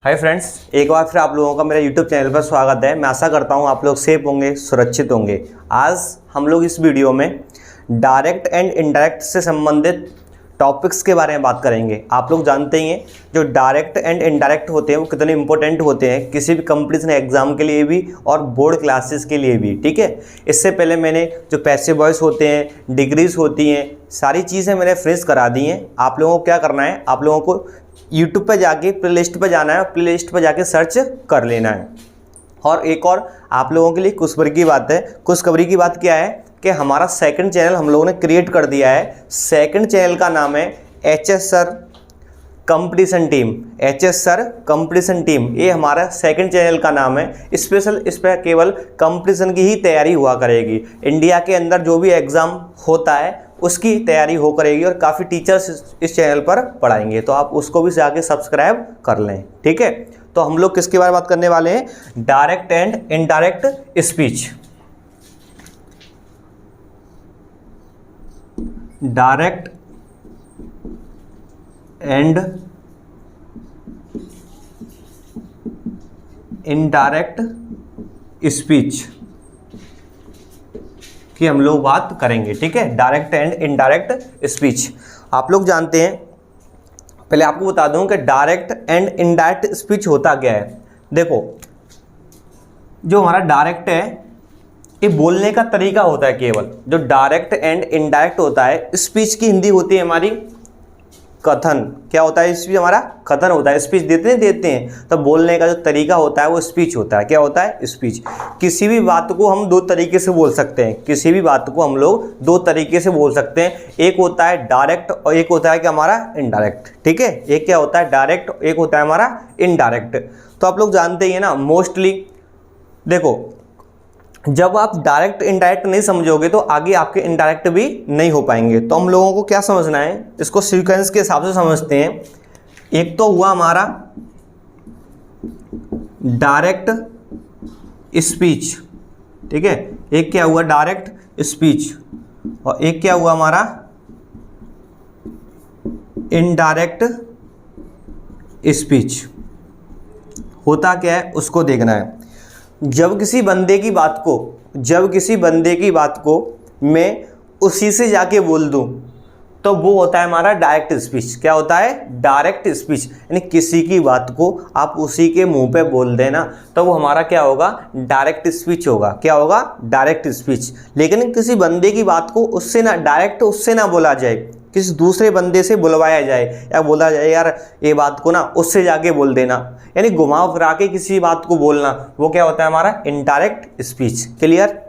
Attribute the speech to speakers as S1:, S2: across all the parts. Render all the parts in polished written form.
S1: Hi friends, एक बार फिर आप लोगों का मेरे YouTube चैनल पर स्वागत है। मैं आशा करता हूँ आप लोग सेफ होंगे, सुरक्षित होंगे। आज हम लोग इस वीडियो में डायरेक्ट एंड इनडायरेक्ट से संबंधित टॉपिक्स के बारे में बात करेंगे। आप लोग जानते ही हैं जो डायरेक्ट एंड इनडायरेक्ट होते हैं वो कितने इंपॉर्टेंट होते हैं किसी भी कंपटीशन एग्जाम के लिए भी और बोर्ड क्लासेस के लिए भी। ठीक है, इससे पहले मैंने जो पैसिव वॉइस होते हैं, डिग्रीज होती हैं, सारी चीज़ें मैंने फ्रेश करा दी हैं। आप लोगों को क्या करना है, आप लोगों को यूट्यूब पे जाके प्ले लिस्ट पर जाना है, प्ले लिस्ट पर जाके सर्च कर लेना है। और एक और आप लोगों के लिए खुशखबरी की बात है। खुशखबरी की बात क्या है कि हमारा सेकंड चैनल हम लोगों ने क्रिएट कर दिया है। सेकंड चैनल का नाम है HS sir competition team. HS sir competition team, ये हमारा सेकंड चैनल का नाम है। स्पेशल इस पर केवल कंपटीशन की ही तैयारी हुआ करेगी। इंडिया के अंदर जो भी एग्ज़ाम होता है उसकी तैयारी हो करेगी और काफ़ी टीचर्स इस चैनल पर पढ़ाएंगे, तो आप उसको भी जाके सब्सक्राइब कर लें। ठीक है, तो हम लोग किसके बारे में बात करने वाले हैं? Direct and indirect speech. Direct and indirect speech की हम लोग बात करेंगे। ठीक है, डायरेक्ट एंड इनडायरेक्ट स्पीच। आप लोग जानते हैं, पहले आपको बता दूं कि डायरेक्ट एंड इनडायरेक्ट स्पीच होता क्या है। देखो, जो हमारा डायरेक्ट है ये बोलने का तरीका होता है केवल। जो डायरेक्ट एंड इनडायरेक्ट होता है, स्पीच की हिंदी होती है हमारी कथन। क्या होता है? स्पीच हमारा कथन होता है। स्पीच देते हैं तो बोलने का जो तरीका होता है वो स्पीच होता है। क्या होता है? स्पीच। किसी भी बात को हम दो तरीके से बोल सकते हैं। किसी भी बात को हम लोग दो तरीके से बोल सकते हैं। एक होता है डायरेक्ट और एक होता है कि हमारा इनडायरेक्ट। ठीक है, एक क्या होता है? डायरेक्ट, एक होता है हमारा इनडायरेक्ट। तो आप लोग जानते ही हैं ना, मोस्टली देखो, जब आप डायरेक्ट इनडायरेक्ट नहीं समझोगे तो आगे आपके इनडायरेक्ट भी नहीं हो पाएंगे। तो हम लोगों को क्या समझना है, इसको सीक्वेंस के हिसाब से समझते हैं। एक तो हुआ हमारा डायरेक्ट स्पीच। ठीक है, एक क्या हुआ? Direct speech. और एक क्या हुआ हमारा? Indirect speech. होता क्या है उसको देखना है। जब किसी बंदे की बात को मैं उसी से जाके बोल दूं तो वो होता है हमारा डायरेक्ट स्पीच। क्या होता है? Direct speech. यानी किसी की बात को आप उसी के मुंह पे बोल देना तो वो हमारा क्या होगा? डायरेक्ट स्पीच होगा। क्या होगा? Direct speech. लेकिन किसी बंदे की बात को उससे ना डायरेक्ट उससे ना बोला जाए, किसी दूसरे बंदे से बुलवाया जाए या बोला जाए यार ये बात को ना उससे जाके बोल देना, यानी घुमा फिरा के किसी बात को बोलना, वो क्या होता है? हमारा इनडायरेक्ट स्पीच। क्लियर?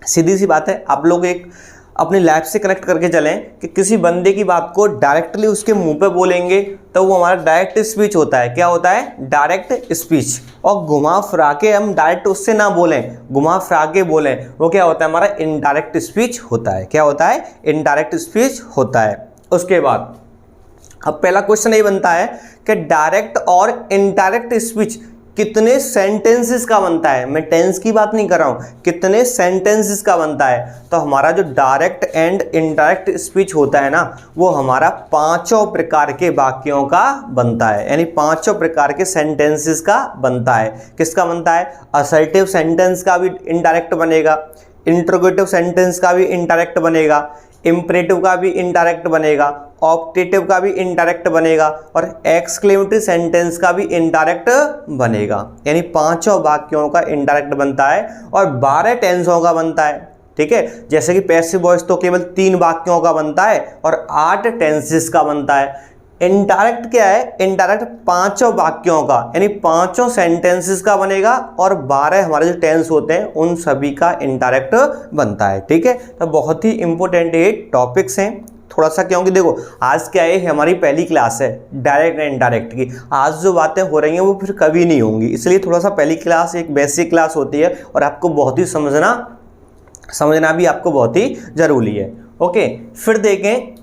S1: सीधी सी बात है। आप लोग एक अपनी लाइफ से कनेक्ट करके चलें कि किसी बंदे की बात को डायरेक्टली उसके मुंह पे बोलेंगे तो वो हमारा डायरेक्ट स्पीच होता है। क्या होता है? Direct speech. और घुमा फिरा के हम डायरेक्ट उससे ना बोलें, घुमा फिरा के बोलें, वो क्या होता है? हमारा इनडायरेक्ट स्पीच होता है। क्या होता है? इनडायरेक्ट स्पीच होता है। उसके बाद अब पहला क्वेश्चन ये बनता है कि डायरेक्ट और इनडायरेक्ट स्पीच कितने सेंटेंसेस का बनता है। मैं टेंस की बात नहीं कर रहा हूं, कितने सेंटेंसेस का बनता है। तो हमारा जो डायरेक्ट एंड इनडायरेक्ट स्पीच होता है ना, वो हमारा पांचों प्रकार के वाक्यों का बनता है, यानी पांचों प्रकार के सेंटेंसेस का बनता है। किसका बनता है? असर्टिव सेंटेंस का भी इनडायरेक्ट बनेगा, इंट्रोगेटिव सेंटेंस का भी इनडायरेक्ट बनेगा, इंपरेटिव का भी इनडायरेक्ट बनेगा, ऑप्टेटिव का भी इनडायरेक्ट बनेगा और एक्सक्लेमेटरी सेंटेंस का भी इनडायरेक्ट बनेगा। यानी पांचों वाक्यों का इनडायरेक्ट बनता है और 12 टेंसों का बनता है। ठीक है, जैसे कि पैसिव वॉइस तो केवल 3 वाक्यों का बनता है और 8 टेंसेस का बनता है। इनडायरेक्ट क्या है? इनडायरेक्ट पांचों वाक्यों का, यानी पांचों सेंटेंसेस का बनेगा और 12 हमारे जो टेंस होते हैं उन सभी का इनडायरेक्ट बनता है। ठीक है, तो बहुत ही इंपॉर्टेंट ये टॉपिक्स हैं थोड़ा सा, क्योंकि देखो आज क्या है, हमारी पहली क्लास है डायरेक्ट एंड इनडायरेक्ट की। आज जो बातें हो रही हैं वो फिर कभी नहीं होंगी, इसलिए थोड़ा सा पहली क्लास एक बेसिक क्लास होती है और आपको बहुत ही समझना भी आपको बहुत ही जरूरी है। ओके, फिर देखें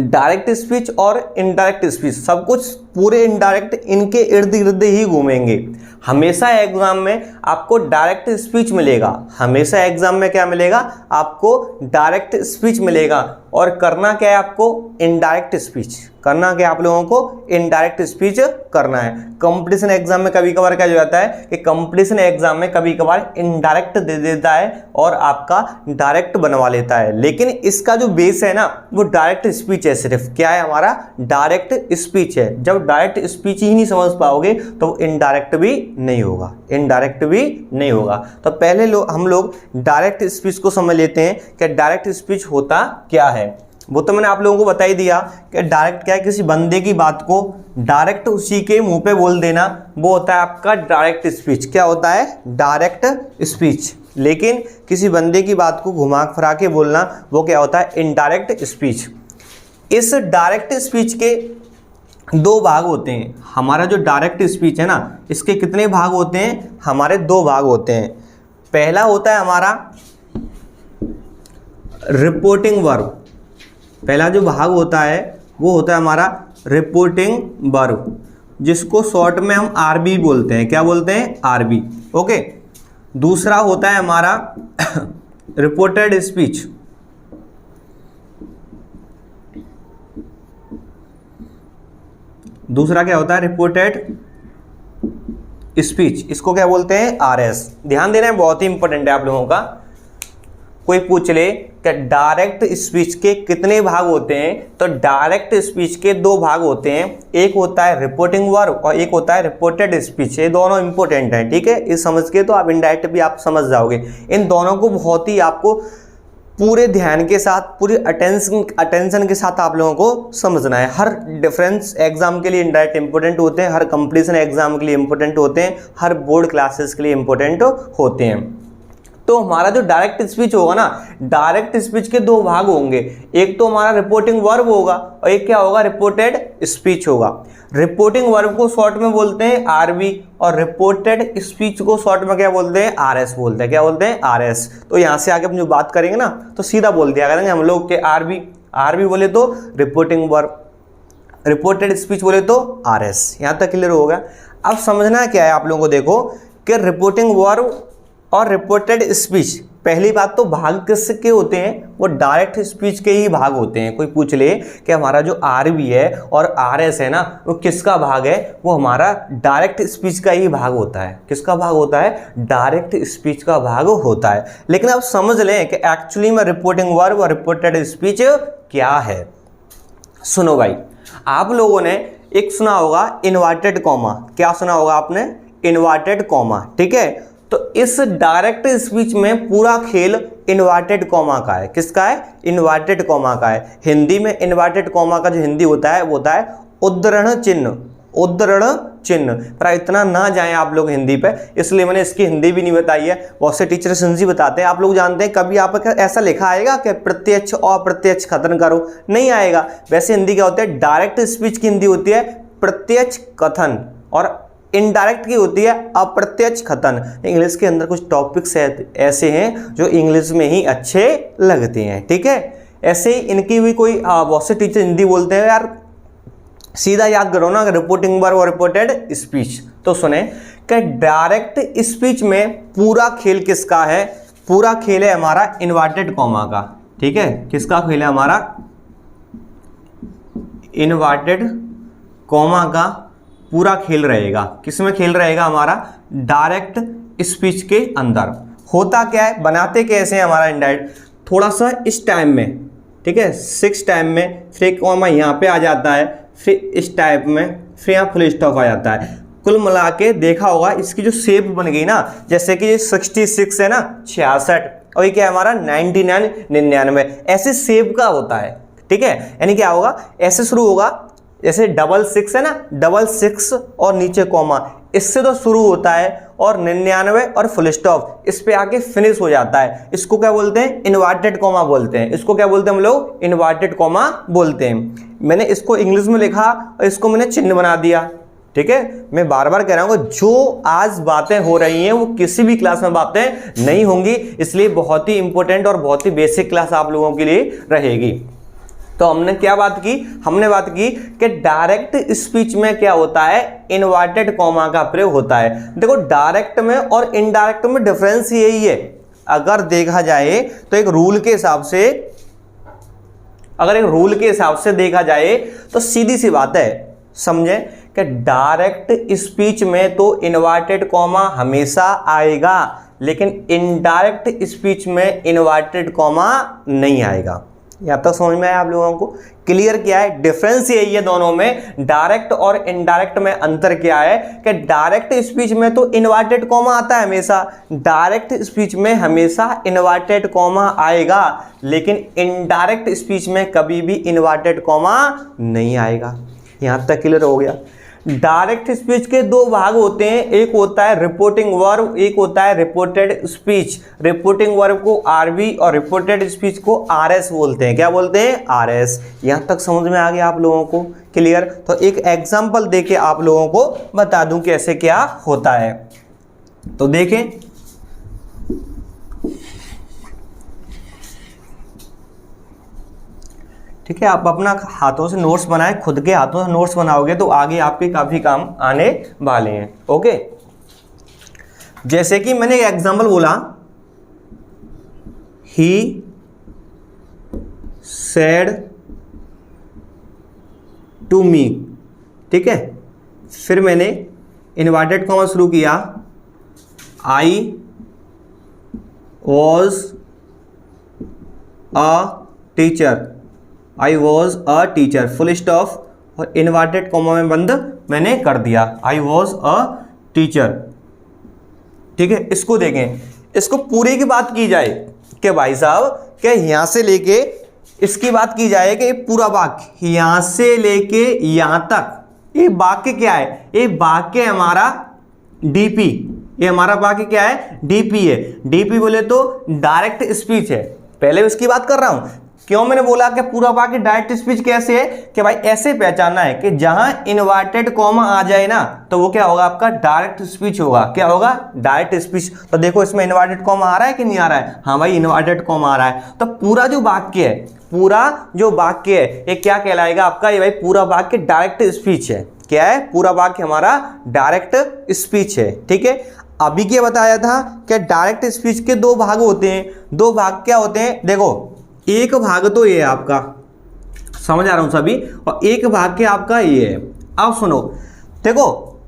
S1: डायरेक्ट स्पीच और इनडायरेक्ट स्पीच, सब कुछ पूरे इनडायरेक्ट इनके इर्द गिर्द ही घूमेंगे। हमेशा एग्जाम में आपको डायरेक्ट स्पीच मिलेगा, हमेशा एग्जाम में क्या मिलेगा, आपको डायरेक्ट स्पीच मिलेगा। और करना क्या है आपको, इनडायरेक्ट स्पीच करना, क्या आप लोगों को इनडायरेक्ट स्पीच करना है। कंपटीशन एग्जाम में कभी कभार क्या हो जाता है कि कंपटीशन एग्जाम में कभी कभार इनडायरेक्ट दे देता है और आपका डायरेक्ट बनवा लेता है, लेकिन इसका जो बेस है ना वो डायरेक्ट स्पीच है। सिर्फ क्या है हमारा, डायरेक्ट स्पीच है। जब डायरेक्ट स्पीच ही नहीं समझ पाओगे तो इनडायरेक्ट भी नहीं होगा, इनडायरेक्ट भी नहीं होगा। तो पहले हम लोग डायरेक्ट स्पीच को समझ लेते हैं कि डायरेक्ट स्पीच होता क्या है। वो तो मैंने आप लोगों को बता ही दिया कि डायरेक्ट क्या है, किसी बंदे की बात को डायरेक्ट उसी के मुंह पे बोल देना, वो होता है आपका डायरेक्ट स्पीच। क्या होता है, डायरेक्ट स्पीच। लेकिन किसी बंदे की बात को घुमा फिरा के बोलना, वो क्या होता है, इनडायरेक्ट स्पीच। इस डायरेक्ट स्पीच के दो भाग होते हैं। हमारा जो डायरेक्ट स्पीच है ना, इसके कितने भाग होते हैं, हमारे दो भाग होते हैं। पहला होता है हमारा रिपोर्टिंग वर्ब। पहला जो भाग होता है वो होता है हमारा रिपोर्टिंग वर्ब, जिसको शॉर्ट में हम आरबी बोलते हैं। क्या बोलते हैं, आरबी। ओके। दूसरा होता है हमारा रिपोर्टेड स्पीच। दूसरा क्या होता है, रिपोर्टेड स्पीच। इसको क्या बोलते हैं, आरएस। ध्यान देना है, बहुत ही इंपॉर्टेंट है आप लोगों का। कोई पूछ ले कि डायरेक्ट स्पीच के कितने भाग होते हैं, तो डायरेक्ट स्पीच के दो भाग होते हैं। एक होता है रिपोर्टिंग वर्ब और एक होता है रिपोर्टेड स्पीच। ये दोनों इंपॉर्टेंट हैं, ठीक है। इस समझ के तो आप इनडायरेक्ट भी आप समझ जाओगे। इन दोनों को बहुत ही आपको पूरे ध्यान के साथ, पूरी अटेंशन के साथ आप लोगों को समझना है। हर डिफरेंस एग्जाम के लिए इनडायरेक्ट इंपॉर्टेंट होते हैं, हर कंपटीशन एग्जाम के लिए इंपॉर्टेंट होते हैं, हर बोर्ड क्लासेस के लिए इंपॉर्टेंट होते हैं। तो हमारा जो डायरेक्ट स्पीच होगा ना, डायरेक्ट स्पीच के दो भाग होंगे। एक तो हमारा रिपोर्टिंग वर्ब होगा और एक क्या होगा, रिपोर्टेड स्पीच होगा। रिपोर्टिंग वर्ब को शॉर्ट में बोलते हैं आरबी और रिपोर्टेड स्पीच को शॉर्ट में क्या बोलते हैं, आरएस बोलते हैं। क्या बोलते हैं, आरएस। तो यहाँ से आगे हम जो बात करेंगे ना तो सीधा बोल दिया करेंगे हम लोग के आरबी बोले तो रिपोर्टिंग वर्ब, रिपोर्टेड स्पीच बोले तो आरएस। यहाँ तक क्लियर हो गया। अब समझना क्या है आप लोगों को, देखो कि रिपोर्टिंग वर्ब और रिपोर्टेड स्पीच, पहली बात तो भाग किसके होते हैं, वो डायरेक्ट स्पीच के ही भाग होते हैं। कोई पूछ ले कि हमारा जो आरबी है और आरएस है ना, वो किसका भाग है, वो हमारा डायरेक्ट स्पीच का ही भाग होता है। किसका भाग होता है, डायरेक्ट स्पीच का भाग होता है। लेकिन अब समझ लें कि एक्चुअली में रिपोर्टिंग वर्ब और रिपोर्टेड स्पीच क्या है। सुनो भाई, आप लोगों ने एक सुना होगा इन्वर्टेड कॉमा। क्या सुना होगा आपने, इन्वर्टेड कॉमा, ठीक है। तो इस डायरेक्ट स्पीच में पूरा खेल इन्वर्टेड कॉमा का है। किसका है, इन्वर्टेड कॉमा का है। हिंदी में इन्वर्टेड कॉमा का जो हिंदी होता है वो होता है उद्धरण चिन्ह, उद्धरण चिन्ह। पर इतना ना जाएं आप लोग हिंदी पे, इसलिए मैंने इसकी हिंदी भी नहीं बताई है। बहुत से टीचर हिंदी बताते हैं। आप लोग जानते हैं कभी आप ऐसा लिखा आएगा कि प्रत्यक्ष और अप्रत्यक्ष कथन करो, नहीं आएगा। वैसे हिंदी क्या होता है, डायरेक्ट स्पीच की हिंदी होती है प्रत्यक्ष कथन और इनडायरेक्ट की होती है अप्रत्यक्ष कथन। इंग्लिश के अंदर कुछ टॉपिक्स ऐसे हैं जो इंग्लिश में ही अच्छे लगते हैं, ठीक है। ऐसे ही इनकी भी कोई बहुत से टीचर हिंदी बोलते हैं यार, सीधा याद करो ना, रिपोर्टिंग वर्ब और रिपोर्टेड स्पीच। तो सुने कि डायरेक्ट स्पीच में पूरा खेल किसका है, पूरा खेल है हमारा इन्वर्टेड कॉमा का, ठीक है। किसका खेल है, हमारा इन्वर्टेड कॉमा का पूरा खेल रहेगा। किसमें खेल रहेगा, हमारा डायरेक्ट स्पीच के अंदर। होता क्या है, बनाते कैसे हैं हमारा इनडायरेक्ट, थोड़ा सा इस टाइम में, ठीक है, 6 टाइम में, फिर कॉमा यहाँ पे आ जाता है, फिर इस टाइप में, फिर यहाँ फुल स्टॉप आ जाता है। कुल मिला के देखा होगा इसकी जो शेप बन गई ना, जैसे कि 66 है ना, 66, और ये क्या है हमारा 99, 99, ऐसे शेप का होता है, ठीक है। यानी क्या होगा, ऐसे शुरू होगा, जैसे 66 है ना, 66 और नीचे कॉमा, इससे तो शुरू होता है और 99 और फुल स्टॉप, इस पे आके फिनिश हो जाता है। इसको क्या बोलते हैं, इन्वर्टेड कॉमा बोलते हैं। इसको क्या बोलते हैं हम लोग, इन्वर्टेड कॉमा बोलते हैं। मैंने इसको इंग्लिश में लिखा और इसको मैंने चिन्ह बना दिया, ठीक है। मैं बार बार कह रहा हूँ, जो आज बातें हो रही हैं वो किसी भी क्लास में बातें नहीं होंगी, इसलिए बहुत ही इंपॉर्टेंट और बहुत ही बेसिक क्लास आप लोगों के लिए रहेगी। तो हमने क्या बात की, हमने बात की कि डायरेक्ट स्पीच में क्या होता है, इन्वर्टेड कॉमा का प्रयोग होता है। देखो डायरेक्ट में और इनडायरेक्ट में डिफरेंस यही है। अगर देखा जाए तो एक रूल के हिसाब से, अगर एक रूल के हिसाब से देखा जाए तो सीधी सी बात है, समझे कि डायरेक्ट स्पीच में तो इन्वर्टेड कॉमा हमेशा आएगा, लेकिन इनडायरेक्ट स्पीच में इन्वर्टेड कॉमा नहीं आएगा। यहाँ तक समझ में आया आप लोगों को? क्लियर क्या है, डिफरेंस यही है दोनों में, डायरेक्ट और इनडायरेक्ट में अंतर क्या है कि डायरेक्ट स्पीच में तो इन्वर्टेड कॉमा आता है हमेशा, डायरेक्ट स्पीच में हमेशा इन्वर्टेड कॉमा आएगा, लेकिन इनडायरेक्ट स्पीच में कभी भी इन्वर्टेड कॉमा नहीं आएगा। यहाँ तक क्लियर हो गया? डायरेक्ट स्पीच के दो भाग होते हैं, एक होता है रिपोर्टिंग वर्ब, एक होता है रिपोर्टेड स्पीच। रिपोर्टिंग वर्ब को आरवी और रिपोर्टेड स्पीच को आरएस बोलते हैं। क्या बोलते हैं? आरएस। यहां तक समझ में आ गया आप लोगों को? क्लियर? तो एक एग्जांपल देके आप लोगों को बता दूं कैसे क्या होता है। तो देखें, ठीक है, आप अपना हाथों से नोट्स बनाएं, खुद के हाथों से नोट्स बनाओगे तो आगे आपके काफ़ी काम आने वाले हैं। ओके, जैसे कि मैंने एक एग्जांपल बोला, ही सेड टू मी, ठीक है, फिर मैंने इन्वर्टेड कॉमा शुरू किया, I was a teacher, I was a teacher, full stop, और इन्वर्टेड कॉमा में बंद मैंने कर दिया, आई वॉज अ टीचर। ठीक है, इसको देखें, इसको पूरे की बात की जाए कि भाई साहब कि यहां से लेके इसकी बात की जाए कि पूरा वाक्य यहां से लेके यहां तक, ये वाक्य क्या है? ये वाक्य हमारा डीपी, ये हमारा वाक्य क्या है? डीपी है। डीपी बोले तो डायरेक्ट स्पीच है। पहले इसकी बात कर रहा हूं, क्यों मैंने बोला कि पूरा वाक्य डायरेक्ट स्पीच कैसे है कि भाई ऐसे पहचानना है कि जहां इन्वर्टेड कॉमा आ जाए ना तो वो क्या होगा? आपका डायरेक्ट स्पीच होगा। क्या होगा? Direct speech. तो देखो इसमें इन्वर्टेड कॉमा आ रहा है कि नहीं आ रहा है? हाँ भाई, इन्वर्टेड कॉमा आ रहा है। तो पूरा जो वाक्य है, पूरा जो वाक्य है, ये क्या कहलाएगा आपका? ये भाई पूरा वाक्य डायरेक्ट स्पीच है। क्या है? पूरा वाक्य हमारा डायरेक्ट स्पीच है। ठीक है, अभी क्या बताया था कि डायरेक्ट स्पीच के दो भाग होते हैं। दो भाग क्या होते हैं? देखो, एक भाग तो ये है आपका, समझ आ रहा हूं सभी, और एक भाग के आपका ये है। अब सुनो, देखो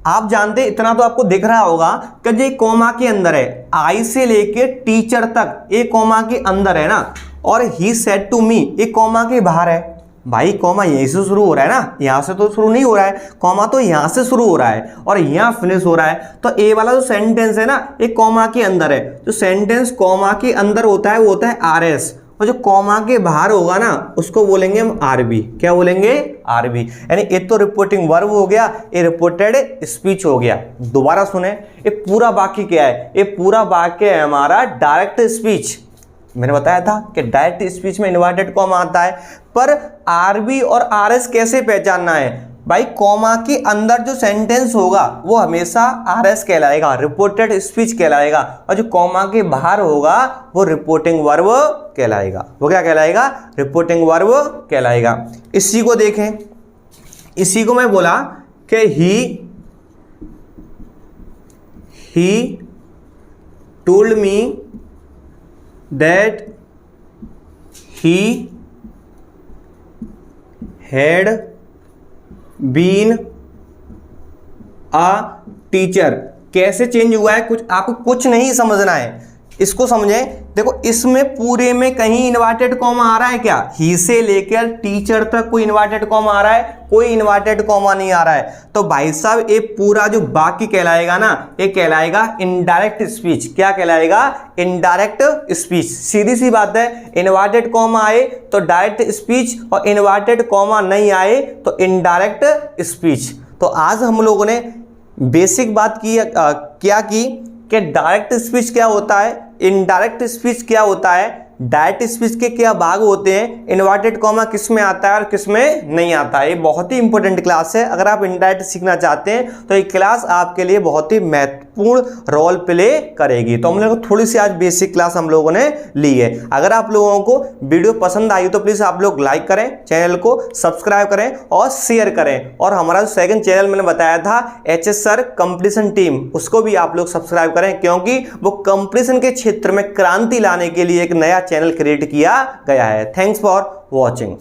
S1: आप जानते, इतना तो आपको दिख रहा होगा कि जो कॉमा के अंदर है, आई से लेके टीचर तक, ये कॉमा के अंदर है ना, और ही सेड टू मी, ये कॉमा के बाहर है। भाई कॉमा यहीं से शुरू हो रहा है ना, यहां से तो शुरू नहीं हो रहा है, कॉमा तो यहां से शुरू हो रहा है और यहां फिनिश हो रहा है। तो ए वाला जो सेंटेंस है ना, ये कॉमा के अंदर है। जो सेंटेंस कॉमा के अंदर होता है वो होता है आरएस, और जो कॉमा के बाहर होगा ना उसको बोलेंगे हम आरबी। क्या बोलेंगे? आरबी। यानी ये तो रिपोर्टिंग वर्ब हो गया, ये रिपोर्टेड स्पीच हो गया। दोबारा सुने, ये पूरा वाक्य क्या है? ये पूरा वाक्य है हमारा डायरेक्ट स्पीच। मैंने बताया था कि डायरेक्ट स्पीच में इन्वर्टेड कॉमा आता है, पर आरबी और आरएस कैसे पहचानना है? भाई कॉमा के अंदर जो सेंटेंस होगा वो हमेशा आरएस कहलाएगा, रिपोर्टेड स्पीच कहलाएगा, और जो कॉमा के बाहर होगा वो रिपोर्टिंग वर्ब कहलाएगा। वो क्या कहलाएगा? रिपोर्टिंग वर्ब कहलाएगा। इसी को देखें, इसी को मैं बोला कि he told me that he had been a teacher. कैसे चेंज हुआ है? कुछ आपको कुछ नहीं समझना है, इसको समझें। देखो इसमें पूरे में कहीं इन्वर्टेड कॉमा आ रहा है क्या? ही से लेकर टीचर तक कोई इन्वर्टेड कॉमा आ रहा है? कोई इन्वर्टेड कॉमा नहीं आ रहा है। तो भाई साहब ये पूरा जो वाक्य कहलाएगा ना, ये कहलाएगा इनडायरेक्ट स्पीच। क्या कहलाएगा? Indirect speech. सीधी सी बात है, इन्वर्टेड कॉमा आए तो डायरेक्ट स्पीच, और इन्वर्टेड कॉमा नहीं आए तो इनडायरेक्ट स्पीच। तो आज हम लोगों ने बेसिक बात की, क्या की कि डायरेक्ट स्पीच क्या होता है, इनडायरेक्ट स्पीच क्या होता है, डायरेक्ट स्पीच के क्या भाग होते हैं, इन्वर्टेड कॉमा किस में आता है और किस में नहीं आता है। ये बहुत ही इंपॉर्टेंट क्लास है। अगर आप इनडायरेक्ट सीखना चाहते हैं तो ये क्लास आपके लिए बहुत ही महत्वपूर्ण महत्वपूर्ण रोल प्ले करेगी। तो हम लोग थोड़ी सी आज बेसिक क्लास हम लोगों ने ली है। अगर आप लोगों को वीडियो पसंद आई तो प्लीज आप लोग लाइक करें, चैनल को सब्सक्राइब करें और शेयर करें। और हमारा जो सेकंड चैनल मैंने बताया था एचएस सर कंपटीशन टीम, उसको भी आप लोग सब्सक्राइब करें, क्योंकि वो कंपटीशन के क्षेत्र में क्रांति लाने के लिए एक नया चैनल क्रिएट किया गया है। Thanks for watching.